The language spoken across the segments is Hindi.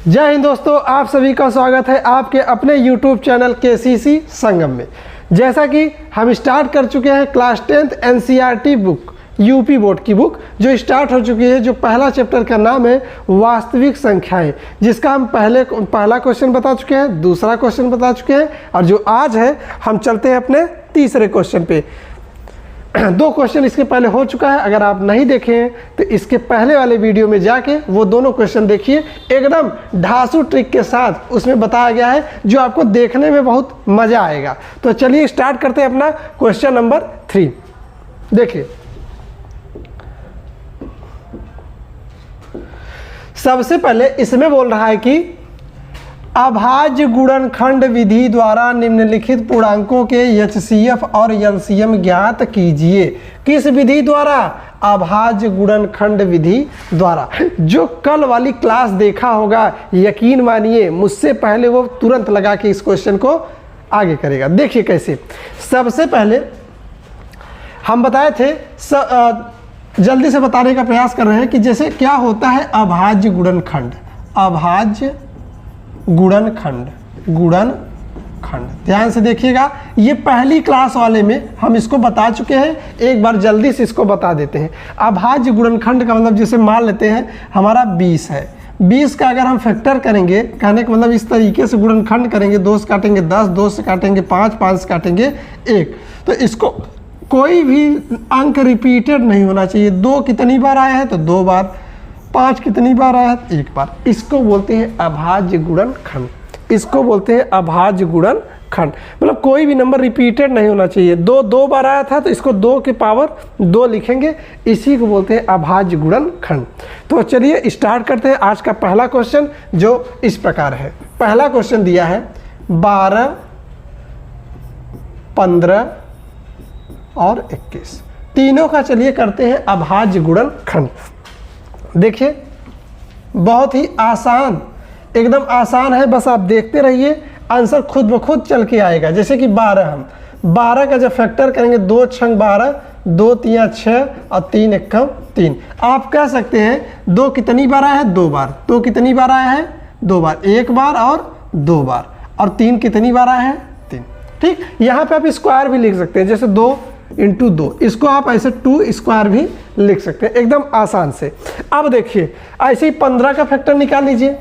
जय हिंद दोस्तों, आप सभी का स्वागत है आपके अपने YouTube चैनल KCC संगम में। जैसा कि हम स्टार्ट कर चुके हैं class 10th NCERT book, UP board की बुक जो स्टार्ट हो चुकी है। जो पहला चैप्टर का नाम है वास्तविक संख्याएं, जिसका हम पहला क्वेश्चन बता चुके हैं, दूसरा क्वेश्चन बता चुके हैं और जो आज है हम चलते हैं अपने तीसरे क्वेश्चन पे। दो क्वेश्चन इसके पहले हो चुका है, अगर आप नहीं देखे हैं तो इसके पहले वाले वीडियो में जाके वो दोनों क्वेश्चन देखिए। एकदम ढांसू ट्रिक के साथ उसमें बताया गया है जो आपको देखने में बहुत मज़ा आएगा। तो चलिए स्टार्ट करते हैं अपना क्वेश्चन नंबर 3। देखिए, सबसे पहले इसमें बोल रहा है कि अभाज्य गुणनखंड विधि द्वारा निम्नलिखित पूर्णांकों के HCF और LCM ज्ञात कीजिए। किस विधि द्वारा? अभाज्य गुणनखंड विधि द्वारा। जो कल वाली क्लास देखा होगा, यकीन मानिए मुझसे पहले वो तुरंत लगा के इस क्वेश्चन को आगे करेगा। देखिए कैसे। सबसे पहले हम बताए थे, जल्दी से बताने का प्रयास कर रहे हैं कि जैसे क्या होता है अभाज्य गुणनखंड। अभाज्य गुणनखंड, ध्यान से देखिएगा। ये पहली क्लास वाले में हम इसको बता चुके हैं, एक बार जल्दी से इसको बता देते हैं। अभाज्य गुणनखंड का मतलब जैसे मान लेते हैं हमारा 20 है। 20 का अगर हम फैक्टर करेंगे, कहने का मतलब इस तरीके से गुणनखंड करेंगे, 2 से काटेंगे 10, 2 से काटेंगे 5, 5 से काटेंगे 1। तो इसको कोई भी अंक रिपीटेड नहीं होना चाहिए। 2 कितनी बार आया है तो 2 बार, 5 कितनी बार आया है 1 बार। इसको बोलते हैं अभाज्य गुणनखंड। इसको बोलते हैं अभाज्य गुणनखंड, मतलब कोई भी नंबर रिपीटेड नहीं होना चाहिए। 2 बार आया था तो इसको 2 के पावर 2 लिखेंगे, इसी को बोलते हैं अभाज्य गुणनखंड। तो चलिए स्टार्ट करते हैं आज का पहला क्वेश्चन, जो इस प्रकार है। पहला क्वेश्चन दिया है 12, 15 और 21, तीनों का चलिए करते हैं अभाज्य गुणनखंड। देखिए बहुत ही आसान, एकदम आसान है, बस आप देखते रहिए, आंसर खुद ब खुद चल के आएगा। जैसे कि 12, हम 12 का जब फैक्टर करेंगे 2 छंग 12, 2 तिया 6 और 3 एकम 3। आप कह सकते हैं 2 कितनी बार आया है 2 बार, 2 कितनी बार आया है 2 बार, 1 बार और 2 बार, और 3 कितनी बार आया है 3। ठीक, यहाँ पे आप स्क्वायर भी लिख सकते हैं, जैसे 2 इंटू 2, इसको आप ऐसे 2 स्क्वायर भी लिख सकते हैं, एकदम आसान से। अब देखिए ऐसे ही 15 का फैक्टर निकाल लीजिए।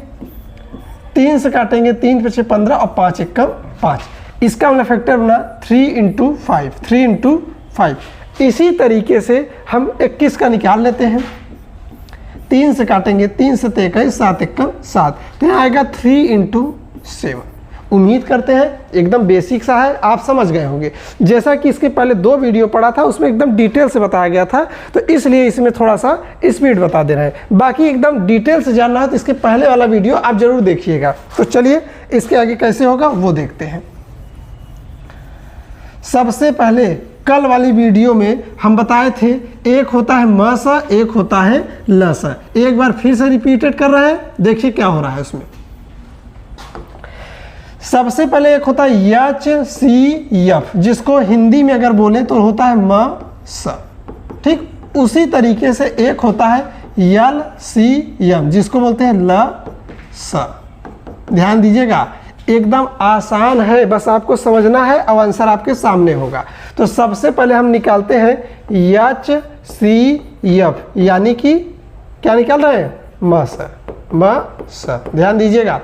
3 से काटेंगे, 3 पे 15 और 5 एकम 5। इसका हमने फैक्टर बना 3 इंटू 5, 3 इंटू 5। इसी तरीके से हम 21 का निकाल लेते हैं। 3 से काटेंगे, 3 से 23, 7 एकम 7, तो यहाँ आएगा 3 इंटू 7। उम्मीद करते हैं एकदम बेसिक सा है, आप समझ गए होंगे। जैसा कि इसके पहले 2 वीडियो पढ़ा था, उसमें एकदम डिटेल से बताया गया था, तो इसलिए इसमें थोड़ा सा स्पीड बता दे रहे हैं। बाकी एकदम डिटेल से जानना है तो इसके पहले वाला वीडियो आप जरूर देखिएगा। तो चलिए इसके आगे कैसे होगा वो देखते हैं। सबसे पहले कल वाली वीडियो में हम बताए थे, एक होता है म सा, एक होता है ल सा। एक बार फिर से रिपीटेड कर रहे हैं, देखिए क्या हो रहा है उसमें। सबसे पहले एक होता है HCF, जिसको हिंदी में अगर बोले तो होता है म स। ठीक, उसी तरीके से एक होता है LCM, जिसको बोलते हैं ल स। ध्यान दीजिएगा, एकदम आसान है, बस आपको समझना है और आंसर आपके सामने होगा। तो सबसे पहले हम निकालते हैं HCF, यानी कि क्या निकाल रहे हैं म स। ध्यान दीजिएगा,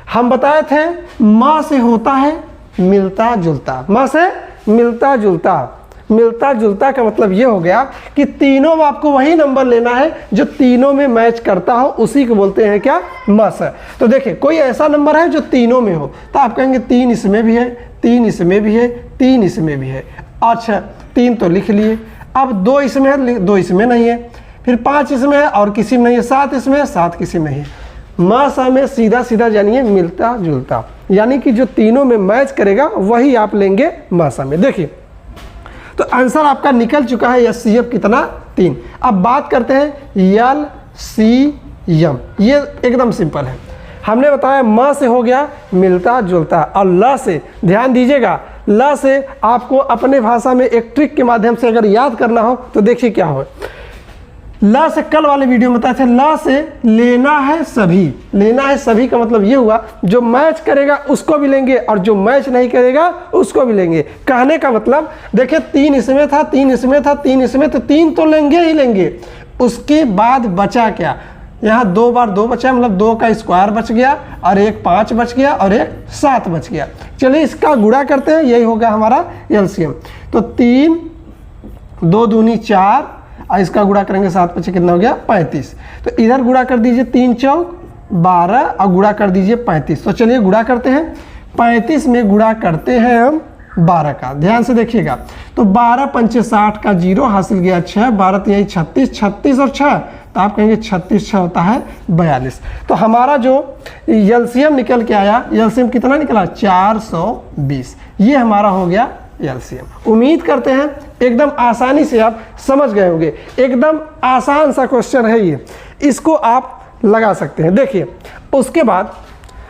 हम बताए थे माँ से होता है मिलता जुलता। माँ से मिलता जुलता, मिलता जुलता का मतलब ये हो गया कि तीनों में आपको वही नंबर लेना है जो तीनों में मैच करता हो, उसी को बोलते हैं क्या माँ से। तो देखिए कोई ऐसा नंबर है जो तीनों में हो, तो आप कहेंगे 3 इसमें भी है, 3 इसमें भी है, 3 इसमें भी है। अच्छा 3 तो लिख लिए। अब 2 इसमें है, 2 इसमें नहीं है, फिर 5 इसमें है और किसी में नहीं है, 7 इसमें है, 7 किसी में नहीं है। माँ सा में सीधा सीधा जानिए मिलता जुलता, यानी कि जो तीनों में मैच करेगा वही आप लेंगे माँ सा में। देखिए तो आंसर आपका निकल चुका है HCF कितना 3। अब बात करते हैं LCM, ये एकदम सिंपल है। हमने बताया म से हो गया मिलता जुलता, और ल से ध्यान दीजिएगा, ल से आपको अपने भाषा में एक ट्रिक के माध्यम से अगर याद करना हो तो देखिए क्या हो। ला से कल वाले वीडियो में बताए थे, ला से लेना है सभी। लेना है सभी का मतलब ये हुआ जो मैच करेगा उसको भी लेंगे और जो मैच नहीं करेगा उसको भी लेंगे। कहने का मतलब देखिए 3 इसमें था, 3 इसमें था, 3 इसमें, तो 3 तो लेंगे ही लेंगे। उसके बाद बचा क्या, यहाँ 2 बार 2 बचा, मतलब 2 का स्क्वायर बच गया और एक 5 बच गया और एक 7 बच गया। चलिए इसका गुणा करते हैं, यही होगा हमारा एलसीएम। तो 3 2 दूनी 4 और इसका गुणा करेंगे 7 बचे, कितना हो गया 35। तो इधर गुणा कर दीजिए 3 चौक 12 और गुणा कर दीजिए 35। तो चलिए गुणा करते हैं, 35 में गुणा करते हैं हम 12 का, ध्यान से देखिएगा। तो 12 पंचे 60 का 0 हासिल गया 6, 12 तो यही 36, 36 और 6 तो आप कहेंगे 36 6 होता है 42। तो हमारा जो एलसीएम निकल के आया, एलसीएम कितना निकला 420। ये हमारा हो गया एलसीएम। उम्मीद करते हैं एकदम आसानी से आप समझ गए होंगे। एकदम आसान सा क्वेश्चन है ये, इसको आप लगा सकते हैं। देखिए उसके बाद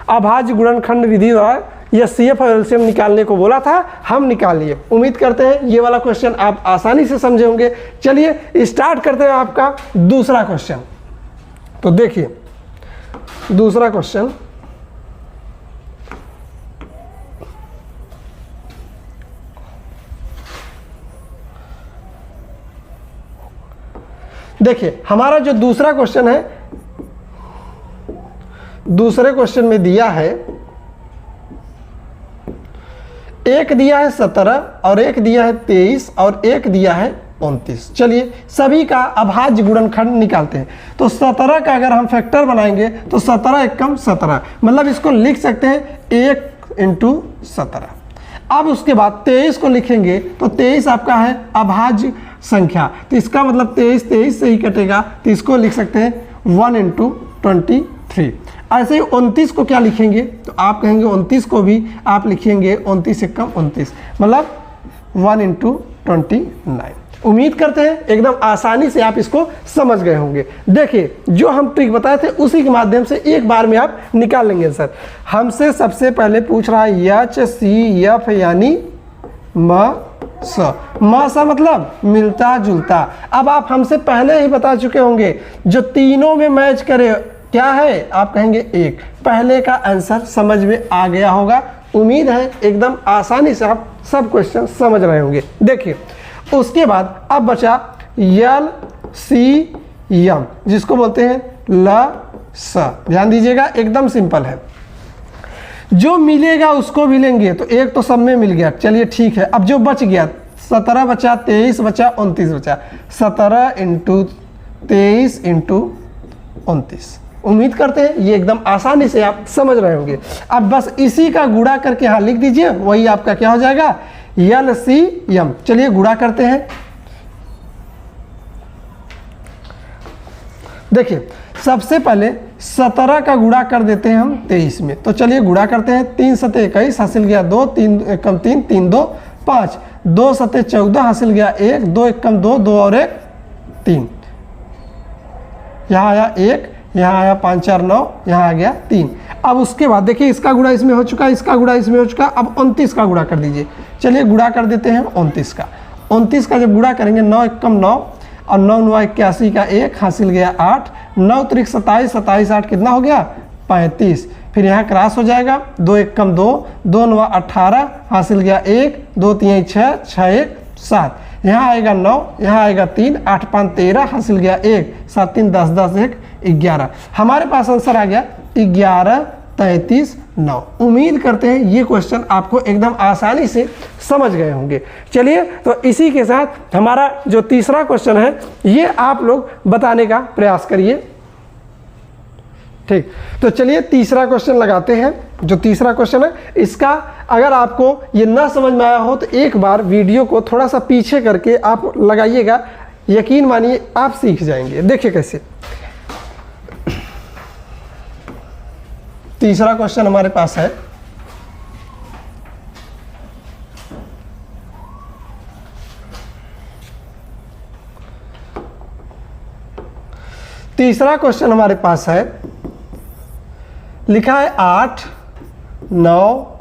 अभाज्य गुणनखंड विधि द्वारा एचसीएफ और एलसीएम निकालने को बोला था, हम निकाल लिए। उम्मीद करते हैं ये वाला क्वेश्चन आप आसानी से समझे होंगे। चलिए स्टार्ट करते हैं आपका दूसरा क्वेश्चन। तो देखिए दूसरा क्वेश्चन, देखिए हमारा जो दूसरा क्वेश्चन है, दूसरे क्वेश्चन में दिया है, एक दिया है 17 और एक दिया है 23 और एक दिया है 29। चलिए सभी का अभाज्य गुणनखंड निकालते हैं। तो 17 का अगर हम फैक्टर बनाएंगे तो 17 एकम 17, मतलब इसको लिख सकते हैं 1 × 17। अब उसके बाद 23 को लिखेंगे तो 23 आपका है अभाज्य संख्या, तो इसका मतलब 23 से ही कटेगा, तो इसको लिख सकते हैं 1 × 23। ऐसे ही 29 को क्या लिखेंगे, तो आप कहेंगे 29 को भी आप लिखेंगे 29 एकम 29, मतलब 1 × 29। उम्मीद करते हैं एकदम आसानी से आप इसको समझ गए होंगे। देखिए जो हम ट्रिक बताए थे उसी के माध्यम से एक बार में आप निकाल लेंगे। सर हमसे सबसे पहले पूछ रहा है HCF यानी म सा मतलब मिलता जुलता। अब आप हमसे पहले ही बता चुके होंगे जो तीनों में मैच करे क्या है, आप कहेंगे 1। पहले का आंसर समझ में आ गया होगा। उम्मीद है एकदम आसानी से आप सब क्वेश्चन समझ रहे होंगे। देखिए उसके बाद अब बचा LCM, जिसको बोलते हैं LS। ध्यान दीजिएगा एकदम सिंपल है, जो मिलेगा उसको भी लेंगे। तो एक तो सब में मिल गया, चलिए ठीक है। अब जो बच गया 17 बचा, 23 बचा, 29 बचा, 17 × 23 × 29। उम्मीद करते हैं ये एकदम आसानी से आप समझ रहे होंगे। अब बस इसी का गुणा करके यहाँ लिख दीजिए, वही आपका क्या हो जाएगा LCM। चलिए गुणा करते हैं। देखिए सबसे पहले 17 का गुणा कर देते हैं हम 23 में। तो चलिए गुणा करते हैं। 3 × 7 = 21 हासिल गया 2, 3 एकम 3, 3 2 5, 2 × 7 = 14 हासिल गया 1, 2 एकम 2, 2 और 1 3, यहाँ आया 1, यहाँ आया 5 4 9, यहाँ आ गया 3। अब उसके बाद देखिए इसका गुणा इसमें हो चुका, इसका गुणा इसमें हो चुका। अब 29 का गुणा कर दीजिए। चलिए गुणा कर देते हैं 29 का। 29 का जब गुणा करेंगे 9 एकम 9 और 9 9 81 का 1 हासिल गया 8, 9 3 27, 27 8 कितना हो गया 35। फिर यहाँ क्रॉस हो जाएगा, 2 एकम 2, 2 9 18 हासिल गया 1, 2 3 6, 6 1 7, यहाँ आएगा 9, यहाँ आएगा 3, 8 5 13 हासिल गया 1, 7 3 10 10 1 11। हमारे पास आंसर आ गया 11 33 9। उम्मीद करते हैं ये क्वेश्चन आपको एकदम आसानी से समझ गए होंगे। चलिए तो इसी के साथ हमारा जो तीसरा क्वेश्चन है ये आप लोग बताने का प्रयास करिए। ठीक, तो चलिए तीसरा क्वेश्चन लगाते हैं। जो तीसरा क्वेश्चन है इसका अगर आपको ये ना समझ में आया हो तो एक बार वीडियो को थोड़ा सा पीछे करके आप लगाइएगा, यकीन मानिए आप सीख जाएंगे। देखिए कैसे। तीसरा क्वेश्चन हमारे पास है, तीसरा क्वेश्चन हमारे पास है, लिखा है 8 9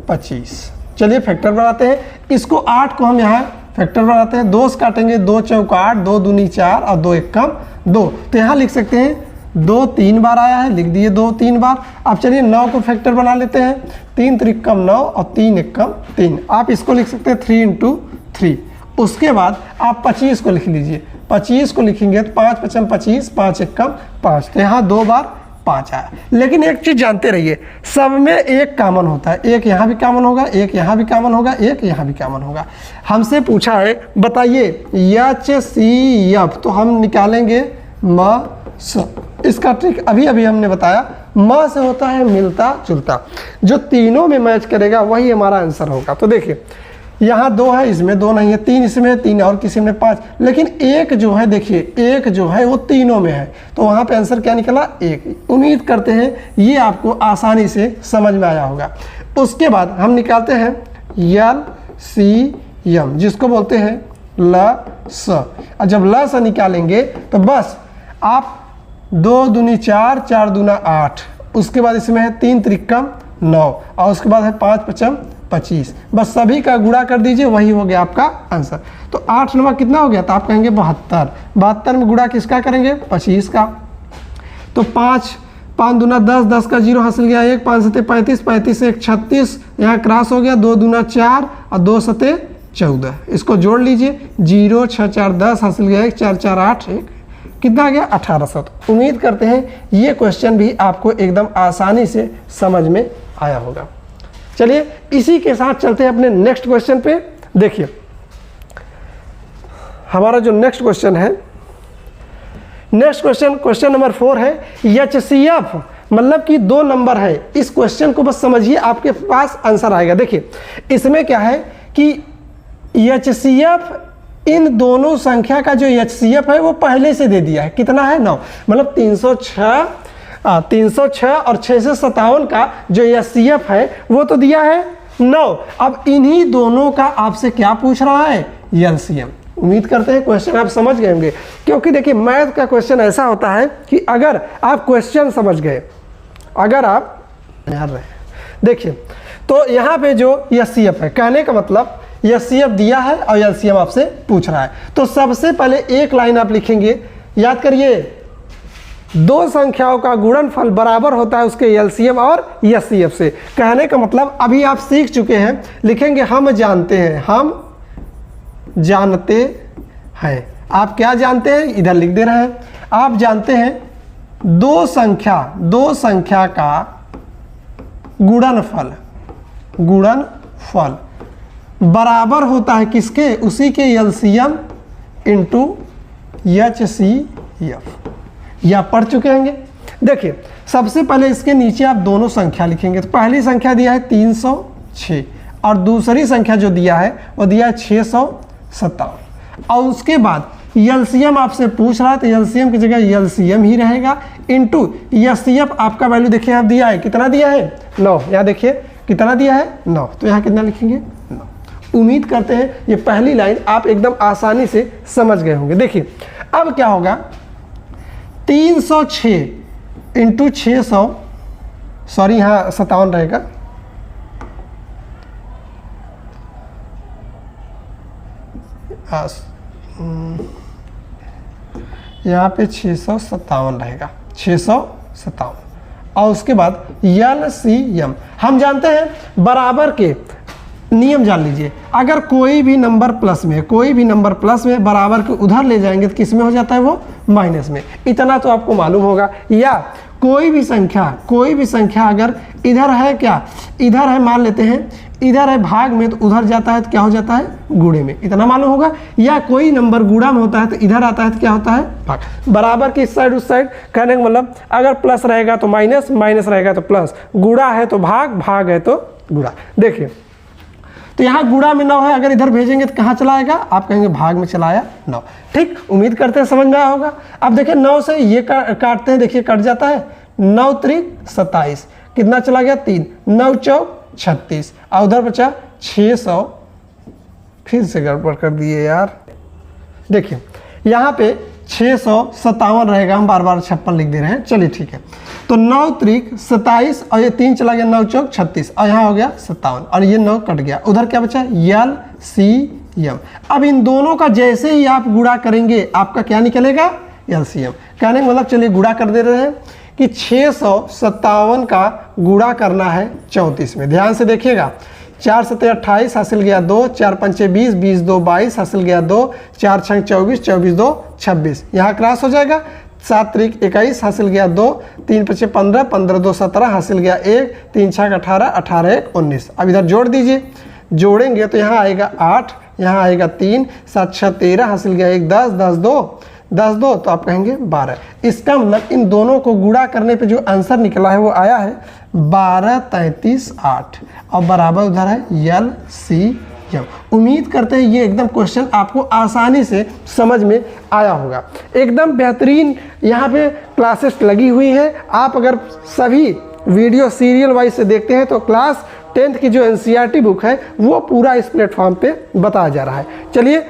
25। चलिए फैक्टर बनाते हैं। इसको 8 को हम यहाँ फैक्टर बनाते हैं, 2 से काटेंगे, 2 चौक 8, 2 दूनी 4 और 2 एक कम 2। तो यहाँ लिख सकते हैं 2 3 बार आया है, लिख दिए 2 3 बार। अब चलिए 9 को फैक्टर बना लेते हैं, 3 त्रिक कम 9 और 3 एक कम 3। आप इसको लिख सकते हैं 3 × 3। उसके बाद आप 25 को लिख लीजिए, 25 को लिखेंगे तो 5 5 25, 5 एक कम 5। तो यहाँ 2 बार 5 आया। लेकिन एक चीज़ जानते रहिए, सब में एक कॉमन होता है, एक यहाँ भी कॉमन होगा, एक यहाँ भी कॉमन होगा, एक यहाँ भी कॉमन होगा। हमसे पूछा है बताइए HCF, तो हम निकालेंगे म स। इसका ट्रिक अभी हमने बताया, म से होता है मिलता जुलता, जो तीनों में मैच करेगा वही हमारा आंसर होगा। तो देखिए यहाँ 2 है, इसमें 2 नहीं है, 3 इसमें है, 3 और किसी में 5, लेकिन एक जो है देखिए, एक जो है वो तीनों में है, तो वहाँ पे आंसर क्या निकला 1। उम्मीद करते हैं ये आपको आसानी से समझ में आया होगा। उसके बाद हम निकालते हैं LCM, जिसको बोलते हैं LS। और जब LS निकालेंगे तो बस आप 2 दूनी 4, 4 दूना 8, उसके बाद इसमें है 3 त्रिकम 9 और उसके बाद है 5 5 25, बस सभी का गुणा कर दीजिए, वही हो गया आपका आंसर। तो 8 9 कितना हो गया, तो आप कहेंगे 72। 72 में गुणा किसका करेंगे, 25 का। तो 5 5 दूना 10, 10 का 0 हासिल गया 1, 5 सते 35, 35 से 1 36, यहाँ क्रॉस हो गया, 2 दूना 4 और 2 सते 14। इसको जोड़ लीजिए, 0 6 4 10 हासिल गया 1, 4 4 8 1, कितना आ गया 1800। तो उम्मीद करते हैं ये क्वेश्चन भी आपको एकदम आसानी से समझ में आया होगा। चलिए इसी के साथ चलते हैं अपने नेक्स्ट क्वेश्चन पे। देखिए हमारा जो नेक्स्ट क्वेश्चन है, नेक्स्ट क्वेश्चन नंबर 4 है HCF, मतलब कि 2 नंबर है। इस क्वेश्चन को बस समझिए, आपके पास आंसर आएगा। देखिए इसमें क्या है कि HCF, इन दोनों संख्या का जो HCF है वो पहले से दे दिया है, कितना है 9, मतलब 306 और 657 का जो HCF है वो तो दिया है 9। अब इन्हीं दोनों का आपसे क्या पूछ रहा है, LCM। उम्मीद करते हैं क्वेश्चन आप समझ गए होंगे, क्योंकि देखिए मैथ का क्वेश्चन ऐसा होता है कि अगर आप क्वेश्चन समझ गए, अगर आप याद रहे, देखिए तो यहाँ पे जो HCF है, कहने का मतलब HCF दिया है और LCM आपसे पूछ रहा है। तो सबसे पहले एक लाइन आप लिखेंगे, याद करिए 2 संख्याओं का गुणनफल बराबर होता है उसके LCM और HCF से। कहने का मतलब अभी आप सीख चुके हैं, लिखेंगे हम जानते हैं, हम जानते हैं। आप क्या जानते हैं, इधर लिख दे रहे हैं, आप जानते हैं 2 संख्या का गुणनफल बराबर होता है किसके, उसी के LCM इंटू HCF। या पढ़ चुके होंगे। देखिए सबसे पहले इसके नीचे आप दोनों संख्या लिखेंगे। तो पहली संख्या दिया है 306 और दूसरी संख्या जो दिया है वो दिया है 657, और उसके बाद LCM आपसे पूछ रहा है, तो LCM की जगह LCM ही रहेगा इंटू HCF। आपका वैल्यू देखिए आप दिया है, कितना दिया है 9, यहाँ देखिए कितना दिया है 9, तो यहाँ कितना लिखेंगे 9। उम्मीद करते हैं ये पहली लाइन आप एकदम आसानी से समझ गए होंगे। देखिए अब क्या होगा, 306 इंटू 600, सॉरी यहाँ 57 रहेगा, यहाँ पे 657 रहेगा, 657। और उसके बाद LCM, हम जानते हैं बराबर के नियम जान लीजिए, अगर कोई भी नंबर प्लस में बराबर के उधर ले जाएंगे तो किस में हो जाता है, वो माइनस में। इतना तो आपको मालूम होगा। या कोई भी संख्या अगर इधर है, क्या इधर है, मान लेते हैं इधर है भाग में, तो उधर जाता है तो क्या हो जाता है, गुणे में। इतना मालूम होगा। या कोई नंबर गुणा में होता है तो इधर आता है तो क्या होता है, भाग। बराबर की इस साइड उस साइड, कहने का मतलब अगर प्लस रहेगा तो माइनस, माइनस रहेगा तो प्लस, गुणा है तो भाग, भाग है तो गुणा। देखिए तो यहाँ गुणा में 9 है, अगर इधर भेजेंगे तो कहाँ चला आएगा, आप कहेंगे भाग में चला आया 9। ठीक, उम्मीद करते हैं समझ में आया होगा। अब देखिए 9 से ये काटते हैं, देखिए कट जाता है, 9 त्रिक 27, कितना चला गया 3, 9 चौक 36, और उधर बचा 600। फिर से गड़बड़ कर दिए यार। देखिए यहाँ पे 657 रहेगा, हम बार बार 56 लिख दे रहे हैं। चलिए ठीक है, तो 9 त्रिक 27 और ये 3 चला गया, 9 चौक 36, और यहाँ हो गया 57, और ये 9 कट गया। उधर क्या बचा, LCM। यम। अब इन दोनों का जैसे ही आप गुणा करेंगे आपका क्या निकलेगा, एलसीएम। कहने का मतलब चलिए गुणा कर दे रहे हैं कि 657 का गुणा करना है 34 में। ध्यान से देखिएगा, 4 7 28 हासिल गया 2, 4 5 20, 20 2 22 हासिल गया 2, 4 6 24, 24 2 26, यहाँ क्रॉस हो जाएगा। 7 3 21 हासिल गया 2, 3 5 15, 15 2 17 हासिल गया 1, 3 6 18, 18 1 19। अब इधर जोड़ दीजिए, जोड़ेंगे तो यहाँ आएगा 8, यहाँ आएगा 3, 7 6 13 हासिल गया 1, 10 10 2 10 2, तो आप कहेंगे 12। इसका मतलब इन दोनों को गुणा करने पे जो आंसर निकला है वो आया है 12 33 8 और बराबर उधर है एलसीएम। उम्मीद करते हैं ये एकदम क्वेश्चन आपको आसानी से समझ में आया होगा। एकदम बेहतरीन यहाँ पे क्लासेस लगी हुई हैं। आप अगर सभी वीडियो सीरियल वाइज से देखते हैं तो क्लास 10th की जो एनसीईआरटी बुक है वो पूरा इस प्लेटफॉर्म पे बताया जा रहा है। चलिए